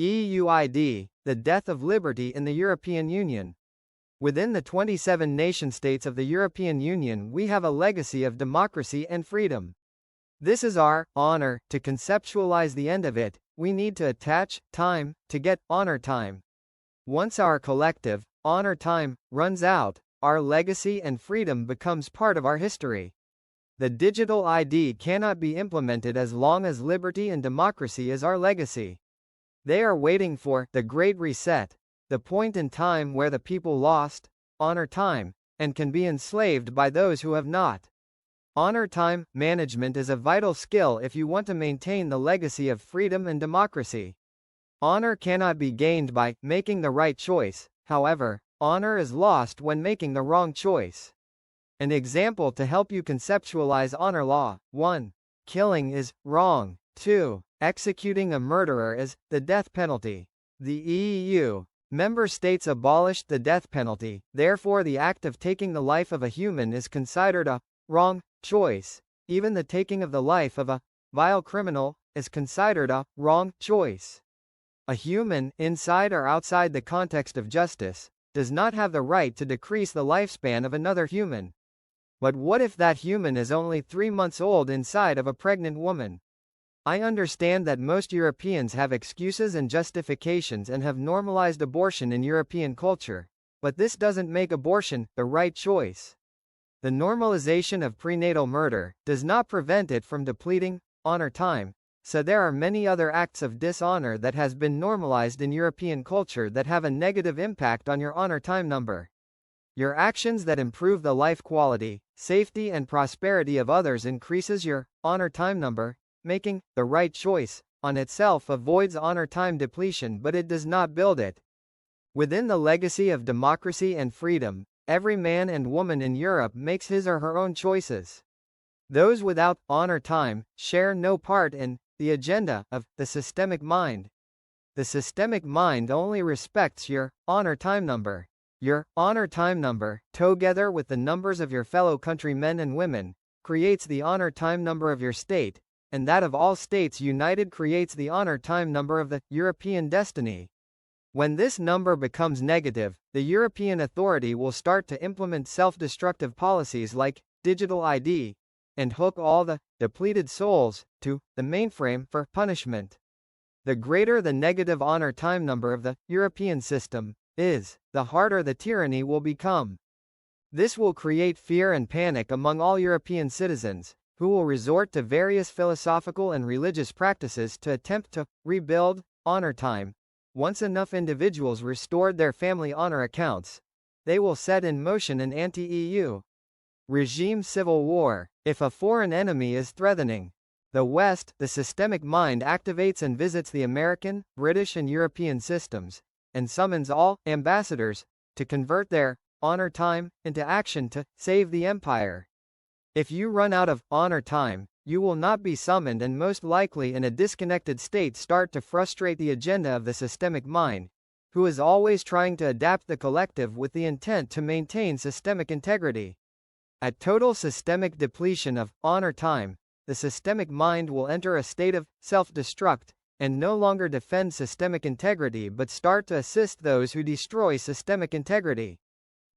EUID, the death of liberty in the European Union. Within the 27 nation-states of the European Union we have a legacy of democracy and freedom. This is our honor. To conceptualize the end of it, we need to attach time to get honor time. Once our collective honor time runs out, our legacy and freedom becomes part of our history. The digital ID cannot be implemented as long as liberty and democracy is our legacy. They are waiting for the Great Reset, the point in time where the people lost honor time and can be enslaved by those who have not. Honor time management is a vital skill if you want to maintain the legacy of freedom and democracy. Honor cannot be gained by making the right choice. However, honor is lost when making the wrong choice. An example to help you conceptualize honor law: 1. Killing is wrong. 2. Executing a murderer is the death penalty. The EU member states abolished the death penalty, therefore the act of taking the life of a human is considered a wrong choice. Even the taking of the life of a vile criminal is considered a wrong choice. A human, inside or outside the context of justice, does not have the right to decrease the lifespan of another human. But what if that human is only 3 months old inside of a pregnant woman? I understand that most Europeans have excuses and justifications and have normalized abortion in European culture, but this doesn't make abortion the right choice. The normalization of prenatal murder does not prevent it from depleting honor time, so there are many other acts of dishonor that has been normalized in European culture that have a negative impact on your honor time number. Your actions that improve the life quality, safety and prosperity of others increases your honor time number. Making the right choice on itself avoids honor time depletion, but it does not build it. Within the legacy of democracy and freedom, every man and woman in Europe makes his or her own choices. Those without honor time share no part in the agenda of the systemic mind. The systemic mind only respects your honor time number. Your honor time number, together with the numbers of your fellow countrymen and women, creates the honor time number of your state, and that of all states united creates the honor time number of the European destiny. When this number becomes negative, the European authority will start to implement self-destructive policies like digital ID, and hook all the depleted souls to the mainframe for punishment. The greater the negative honor time number of the European system is, the harder the tyranny will become. This will create fear and panic among all European citizens, who will resort to various philosophical and religious practices to attempt to rebuild honor time. Once enough individuals restored their family honor accounts, they will set in motion an anti-EU regime civil war. If a foreign enemy is threatening the West, the systemic mind activates and visits the American, British and European systems, and summons all ambassadors to convert their honor time into action to save the empire. If you run out of honor time, you will not be summoned and most likely in a disconnected state start to frustrate the agenda of the systemic mind, who is always trying to adapt the collective with the intent to maintain systemic integrity. At total systemic depletion of honor time, the systemic mind will enter a state of self-destruct, and no longer defend systemic integrity but start to assist those who destroy systemic integrity.